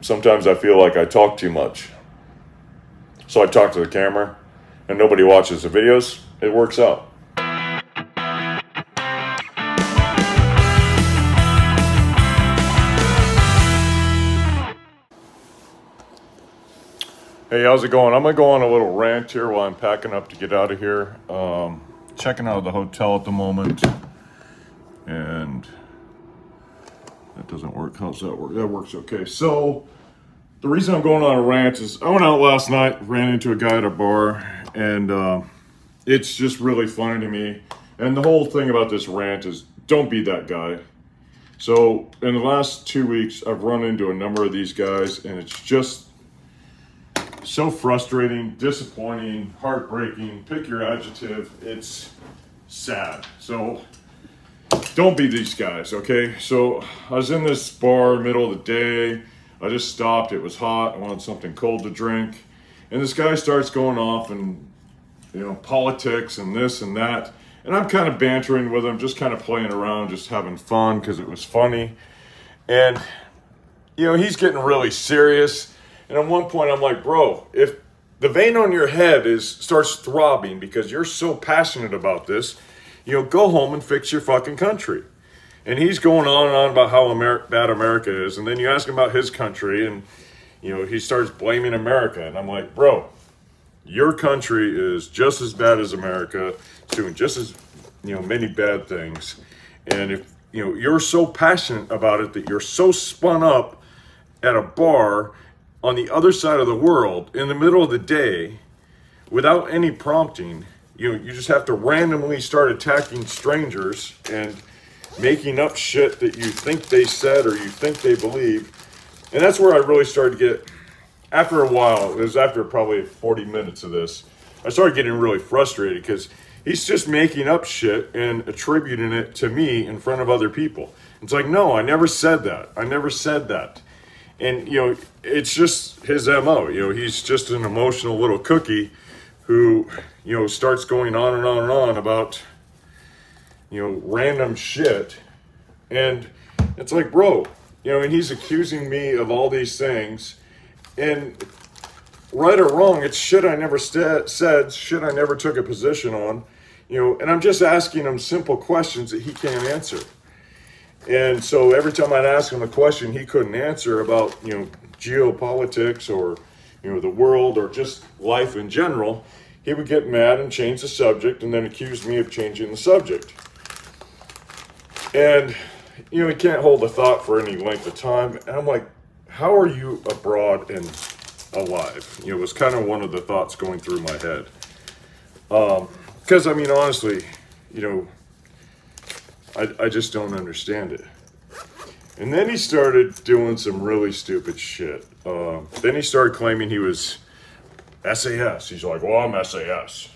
sometimes I feel like I talk too much. So I talk to the camera and nobody watches the videos. It works out. Hey, how's it going? I'm going to go on a little rant here while I'm packing up to get out of here. Checking out of the hotel at the moment. And that doesn't work. How's that work? That works okay. So the reason I'm going on a rant is I went out last night, ran into a guy at a bar, and it's just really funny to me. And the whole thing about this rant is don't be that guy. So in the last 2 weeks, I've run into a number of these guys, and it's just so frustrating, disappointing, heartbreaking. Pick your adjective. It's sad. So don't be these guys, okay? So I was in this bar, middle of the day. I just stopped. It was hot. I wanted something cold to drink. And this guy starts going off and, politics and this and that. And I'm kind of bantering with him, just kind of playing around, just having fun because it was funny. And, he's getting really serious. And at one point I'm like, bro, if the vein on your head starts throbbing because you're so passionate about this, go home and fix your fucking country. And he's going on and on about how bad America is. And then you ask him about his country and, he starts blaming America. And I'm like, bro, your country is just as bad as America. It's doing just as, many bad things. And if, you're so passionate about it that you're so spun up at a bar on the other side of the world in the middle of the day without any prompting, you just have to randomly start attacking strangers and making up shit that you think they said or you think they believe. And that's where I really started to get, after a while, it was after probably 40 minutes of this, I started getting really frustrated because he's just making up shit and attributing it to me in front of other people. It's like, no, I never said that. I never said that. And, it's just his MO. He's just an emotional little cookie who, starts going on and on and on about, random shit. And it's like, bro, and he's accusing me of all these things. And right or wrong, it's shit I never said, shit I never took a position on. And I'm just asking him simple questions that he can't answer. And so every time I'd ask him a question he couldn't answer about, geopolitics or, the world or just life in general, he would get mad and change the subject and then accuse me of changing the subject. And, he can't hold a thought for any length of time. And I'm like, how are you abroad and alive? It was kind of one of the thoughts going through my head. Because, honestly, I just don't understand it. And then he started doing some really stupid shit. Then he started claiming he was SAS. He's like, well, I'm SAS.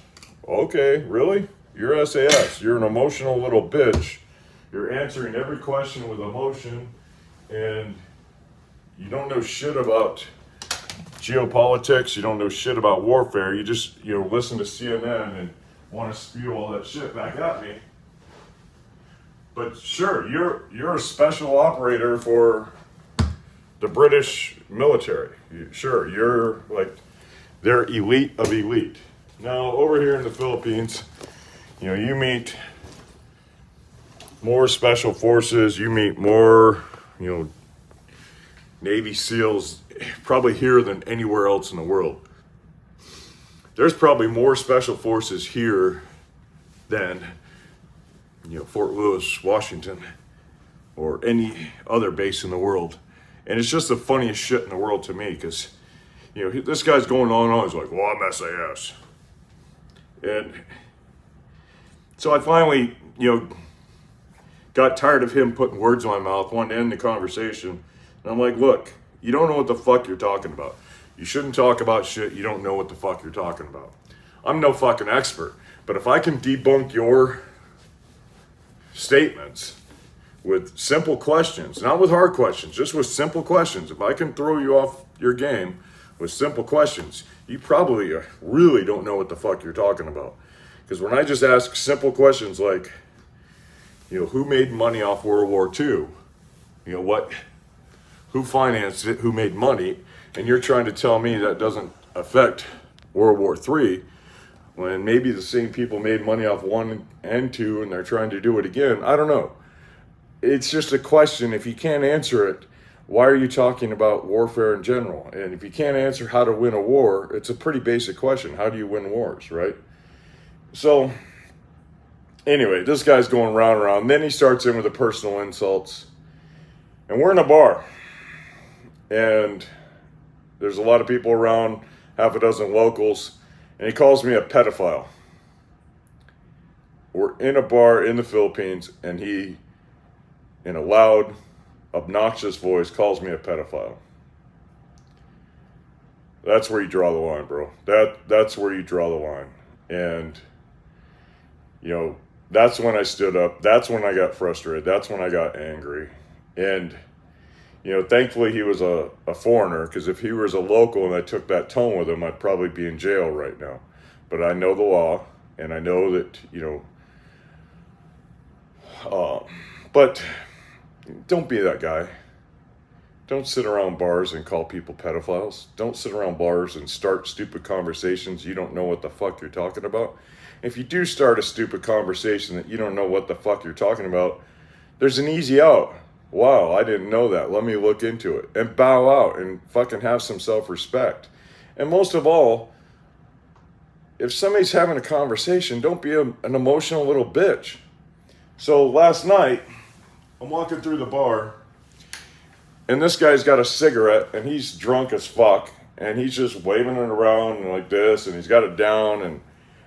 Okay, really? You're SAS. You're an emotional little bitch. You're answering every question with emotion, and you don't know shit about geopolitics. You don't know shit about warfare. You just, listen to CNN and want to spew all that shit back at me. But sure, you're a special operator for the British military. Sure, you're like, they're elite of elite. Now, over here in the Philippines, you meet more special forces, you meet more, Navy SEALs probably here than anywhere else in the world. There's probably more special forces here than Fort Lewis, Washington, or any other base in the world. And it's just the funniest shit in the world to me because, this guy's going on and on. He's like, well, I'm SAS. And so I finally, got tired of him putting words in my mouth, wanted to end the conversation. And I'm like, look, you don't know what the fuck you're talking about. You shouldn't talk about shit you don't know what the fuck you're talking about. I'm no fucking expert, but if I can debunk your statements with simple questions, not with hard questions, just with simple questions. If I can throw you off your game with simple questions, you probably really don't know what the fuck you're talking about. Because when I just ask simple questions like, who made money off World War II? who financed it, who made money, and you're trying to tell me that doesn't affect World War III, when maybe the same people made money off 1 and 2 and they're trying to do it again. I don't know. It's just a question. If you can't answer it, why are you talking about warfare in general? And if you can't answer how to win a war, it's a pretty basic question. How do you win wars, right? So anyway, this guy's going round and round. Then he starts in with the personal insults. And we're in a bar. And there's a lot of people around, half a dozen locals. And he calls me a pedophile. We're in a bar in the Philippines, and he, in a loud, obnoxious voice, calls me a pedophile. That's where you draw the line, bro. That's where you draw the line. And, you know, that's when I stood up. That's when I got frustrated. That's when I got angry. And, you know, thankfully he was a foreigner, because if he was a local and I took that tone with him, I'd probably be in jail right now. But I know the law, and I know that, you know, but don't be that guy. Don't sit around bars and call people pedophiles. Don't sit around bars and start stupid conversations you don't know what the fuck you're talking about. If you do start a stupid conversation that you don't know what the fuck you're talking about, there's an easy out. Wow, I didn't know that. Let me look into it. And bow out and fucking have some self-respect. And most of all, if somebody's having a conversation, don't be an emotional little bitch. So last night, I'm walking through the bar, and this guy's got a cigarette, and he's drunk as fuck, and he's just waving it around like this, and he's got it down,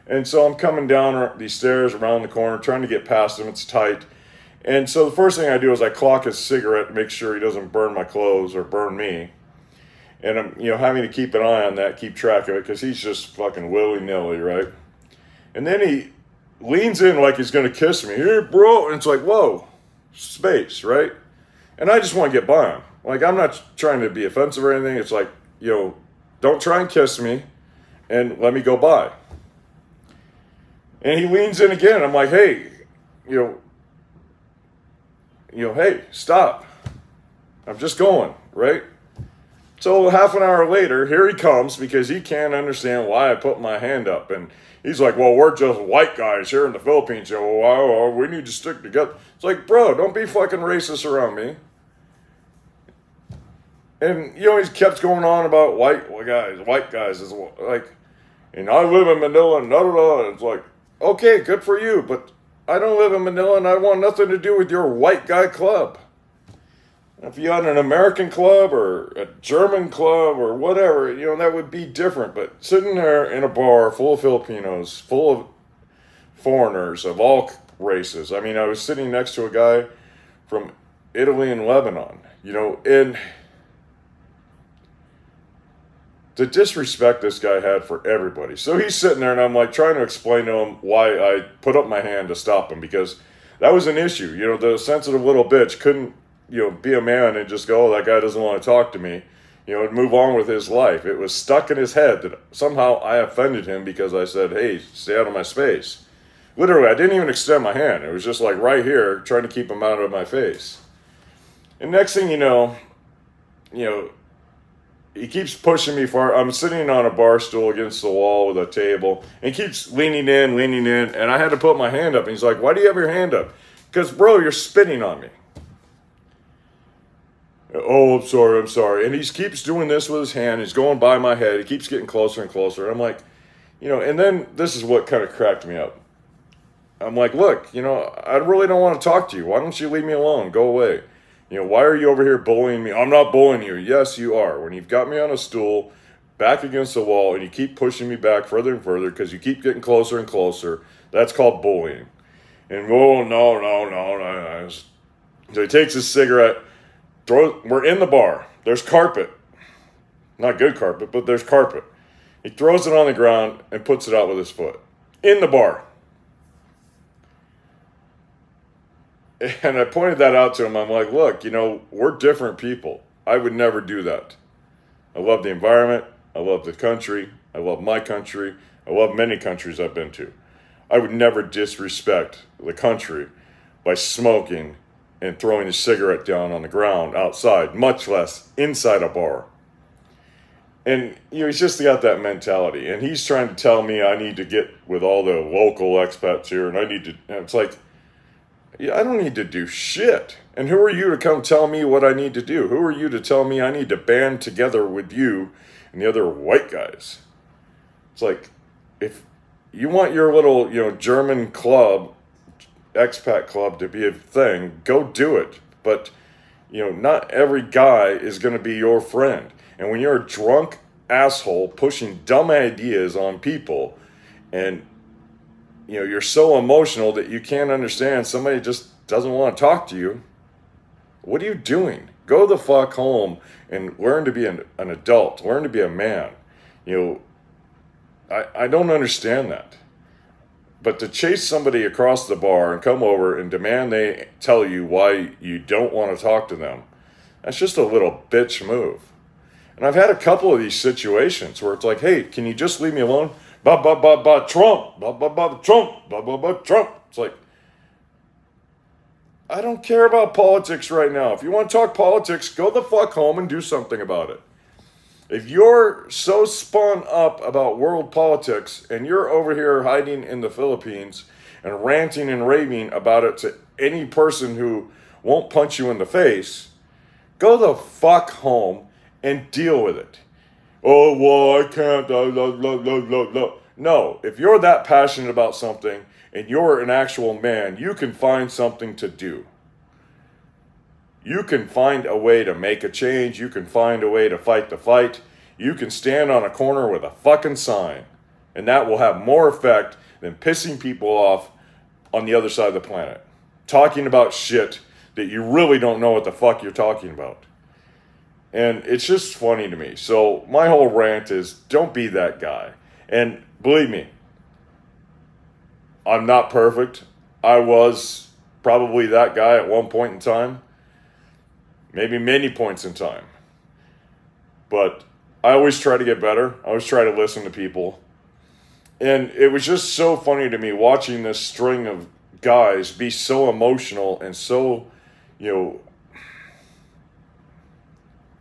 and so I'm coming down these stairs around the corner, trying to get past him. It's tight. And so the first thing I do is I clock his cigarette and make sure he doesn't burn my clothes or burn me. And I'm, you know, having to keep an eye on that, keep track of it, because he's just fucking willy-nilly, right? And then he leans in like he's going to kiss me. Here, bro. And it's like, whoa, space, right? And I just want to get by him. Like, I'm not trying to be offensive or anything. It's like, you know, don't try and kiss me and let me go by. And he leans in again. I'm like, hey, you know, hey, stop. I'm just going, right? So half an hour later, here he comes, because he can't understand why I put my hand up. And he's like, well, we're just white guys here in the Philippines, so we need to stick together. It's like, bro, don't be fucking racist around me. And, you know, he kept going on about white guys. Is like, and I live in Manila, and da-da-da. It's like, okay, good for you, but I don't live in Manila, and I want nothing to do with your white guy club. If you had an American club or a German club or whatever, you know, that would be different. But sitting there in a bar full of Filipinos, full of foreigners of all races. I mean, I was sitting next to a guy from Italy and Lebanon, you know, and the disrespect this guy had for everybody. So he's sitting there, and I'm like trying to explain to him why I put up my hand to stop him, because that was an issue. You know, the sensitive little bitch couldn't, you know, be a man and just go, oh, that guy doesn't want to talk to me, you know, and move on with his life. It was stuck in his head that somehow I offended him because I said, hey, stay out of my space. Literally, I didn't even extend my hand. It was just like right here, trying to keep him out of my face. And next thing you know, he keeps pushing me far. I'm sitting on a bar stool against the wall with a table, and he keeps leaning in, and I had to put my hand up. And he's like, why do you have your hand up? Because, bro, you're spitting on me. Oh, I'm sorry. And he keeps doing this with his hand. He's going by my head. He keeps getting closer and closer. And I'm like, you know, and then this is what kind of cracked me up. I'm like, look, you know, I really don't want to talk to you. Why don't you leave me alone? Go away. You know, why are you over here bullying me? I'm not bullying you. Yes, you are. When you've got me on a stool, back against the wall, and you keep pushing me back further and further because you keep getting closer and closer, that's called bullying. And, oh, no. So he takes his cigarette. We're in the bar. There's carpet. Not good carpet, but there's carpet. He throws it on the ground and puts it out with his foot. In the bar. And I pointed that out to him. I'm like, look, you know, we're different people. I would never do that. I love the environment. I love the country. I love my country. I love many countries I've been to. I would never disrespect the country by smoking and throwing his cigarette down on the ground outside, much less inside a bar. And, you know, he's just got that mentality. And he's trying to tell me I need to get with all the local expats here, and I need to, and it's like, yeah, I don't need to do shit. And who are you to come tell me what I need to do? Who are you to tell me I need to band together with you and the other white guys? It's like, if you want your little, you know, German club, expat club to be a thing, go do it. But, you know, not every guy is going to be your friend. And when you're a drunk asshole pushing dumb ideas on people, and, you know, you're so emotional that you can't understand somebody just doesn't want to talk to you, what are you doing? Go the fuck home and learn to be an adult. Learn to be a man. You know, I don't understand that. But to chase somebody across the bar and come over and demand they tell you why you don't want to talk to them, that's just a little bitch move. And I've had a couple of these situations where it's like, hey, can you just leave me alone? Trump, Trump. It's like, I don't care about politics right now. If you want to talk politics, go the fuck home and do something about it. If you're so spun up about world politics and you're over here hiding in the Philippines and ranting and raving about it to any person who won't punch you in the face, go the fuck home and deal with it. Oh, well, I can't. No, if you're that passionate about something and you're an actual man, you can find something to do. You can find a way to make a change. You can find a way to fight the fight. You can stand on a corner with a fucking sign, and that will have more effect than pissing people off on the other side of the planet. Talking about shit that you really don't know what the fuck you're talking about. And it's just funny to me. So my whole rant is, don't be that guy. And believe me, I'm not perfect. I was probably that guy at one point in time. Maybe many points in time. But I always try to get better. I always try to listen to people. And it was just so funny to me watching this string of guys be so emotional and so, you know,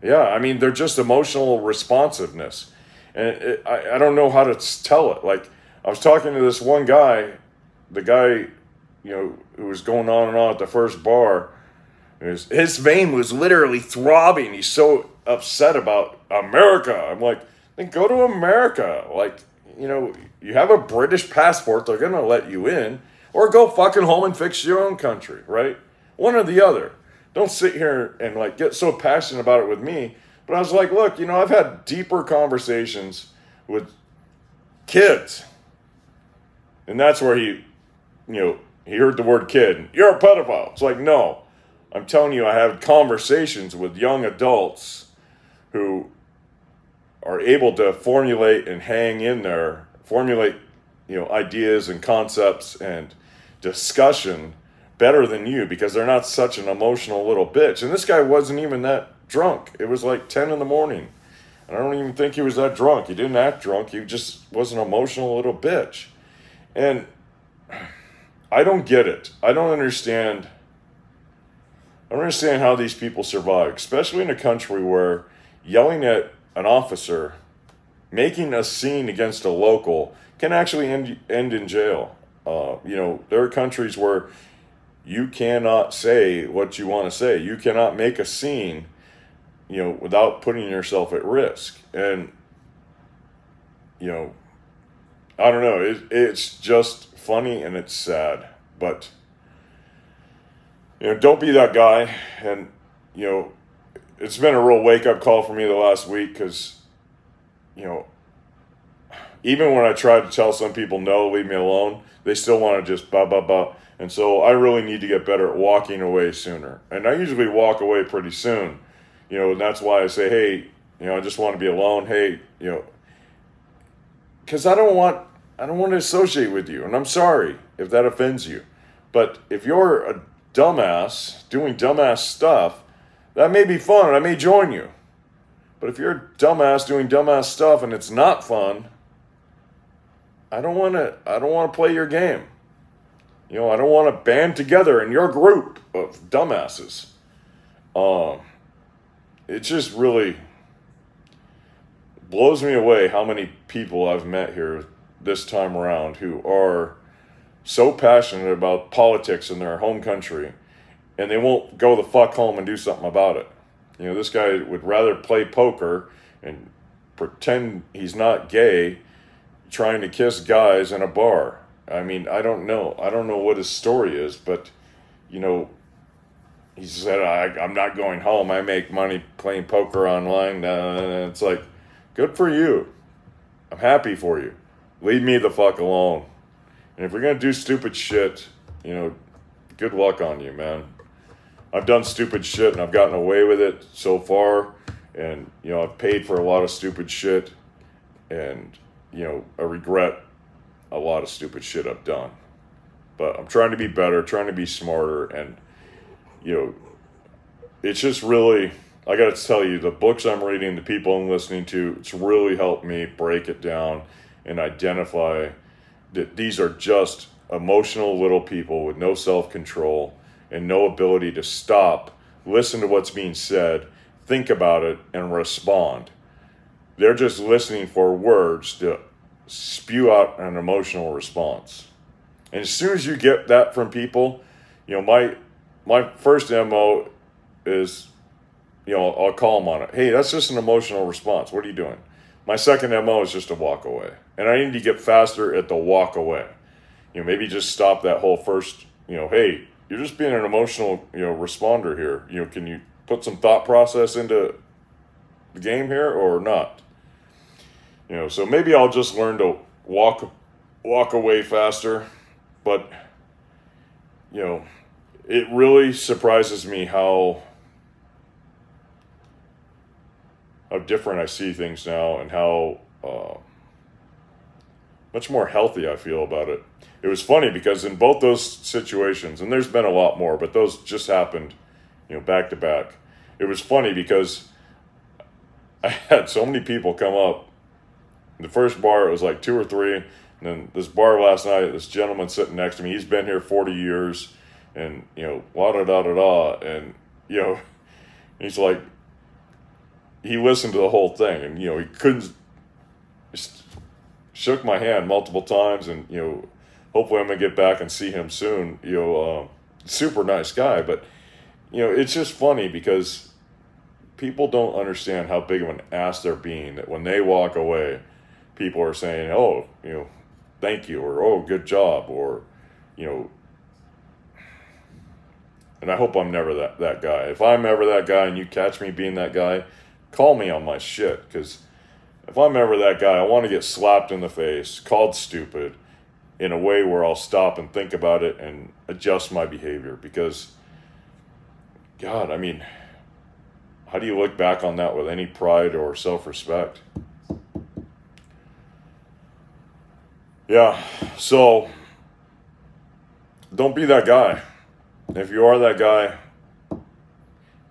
yeah, I mean, they're just emotional responsiveness. And I don't know how to tell it. Like, I was talking to this one guy, the guy, you know, who was going on and on at the first bar. His vein was literally throbbing. He's so upset about America. I'm like, then go to America. Like, you know, you have a British passport. They're going to let you in. Or go fucking home and fix your own country, right? One or the other. Don't sit here and, like, get so passionate about it with me. But I was like, look, you know, I've had deeper conversations with kids. And that's where he heard the word kid. You're a pedophile. It's like, no. I'm telling you, I have conversations with young adults who are able to formulate and hang in there, formulate, you know, ideas and concepts and discussion better than you, because they're not such an emotional little bitch. And this guy wasn't even that drunk. It was like 10 in the morning. And I don't even think he was that drunk. He didn't act drunk. He just was an emotional little bitch. And I don't get it. I don't understand how these people survive, especially in a country where yelling at an officer, making a scene against a local, can actually end in jail. You know, there are countries where you cannot say what you want to say. You cannot make a scene, you know, without putting yourself at risk. And, you know, I don't know. It's just funny and it's sad. But, you know, don't be that guy. And, you know, it's been a real wake-up call for me the last week because, you know, even when I try to tell some people, no, leave me alone, they still want to just blah. And so I really need to get better at walking away sooner. And I usually walk away pretty soon, you know, and that's why I say, hey, you know, I just want to be alone. Hey, you know, because I don't want to associate with you. And I'm sorry if that offends you. But if you're a dumbass doing dumbass stuff, that may be fun and I may join you. But if you're a dumbass doing dumbass stuff and it's not fun, I don't want to play your game. You know, I don't want to band together in your group of dumbasses. It just really blows me away how many people I've met here this time around who are so passionate about politics in their home country, and they won't go the fuck home and do something about it. You know, this guy would rather play poker and pretend he's not gay, trying to kiss guys in a bar. I mean, I don't know what his story is, but, you know, he said, I'm not going home. I make money playing poker online. It's like, good for you. I'm happy for you. Leave me the fuck alone. And if you're going to do stupid shit, you know, good luck on you, man. I've done stupid shit and I've gotten away with it so far. And, you know, I've paid for a lot of stupid shit. And, you know, I regret a lot of stupid shit I've done. But I'm trying to be better, trying to be smarter. And, you know, it's just really, I got to tell you, the books I'm reading, the people I'm listening to, it's really helped me break it down and identify that these are just emotional little people with no self-control and no ability to stop, listen to what's being said, think about it, and respond. They're just listening for words to spew out an emotional response. And as soon as you get that from people, you know, my first MO is, you know, I'll call them on it. Hey, that's just an emotional response. What are you doing? My second MO is just to walk away. And I need to get faster at the walk away. You know, maybe just stop that whole first, you know, hey, you're just being an emotional, you know, responder here. You know, can you put some thought process into the game here or not? You know, so maybe I'll just learn to walk away faster. But, you know, it really surprises me how different I see things now and how much more healthy I feel about it. It was funny because in both those situations, and there's been a lot more, but those just happened, you know, back to back. It was funny because I had so many people come up. In the first bar, it was like 2 or 3. And then this bar last night, this gentleman sitting next to me, he's been here 40 years. And, you know, la-da-da-da-da. And, you know, he's like, he listened to the whole thing. And, you know, he couldn't, just shook my hand multiple times. And, you know, hopefully I'm going to get back and see him soon. You know, super nice guy. But, you know, it's just funny because people don't understand how big of an ass they're being, that when they walk away, people are saying, oh, you know, thank you, or, oh, good job, or, you know, and I hope I'm never that guy. If I'm ever that guy and you catch me being that guy, call me on my shit, because if I'm ever that guy, I want to get slapped in the face, called stupid, in a way where I'll stop and think about it and adjust my behavior, because, God, I mean, how do you look back on that with any pride or self-respect? Yeah, so don't be that guy. If you are that guy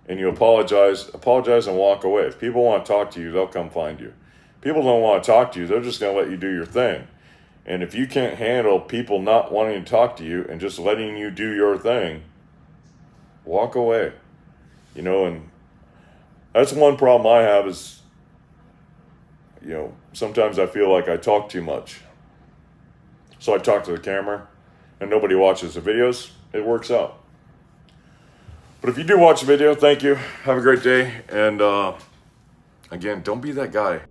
and you apologize and walk away. If people want to talk to you, they'll come find you. People don't want to talk to you, they're just going to let you do your thing. And if you can't handle people not wanting to talk to you and just letting you do your thing, walk away. You know, and that's one problem I have is, you know, sometimes I feel like I talk too much. So I talk to the camera and nobody watches the videos. It works out. But if you do watch the video, thank you. Have a great day. And again, don't be that guy.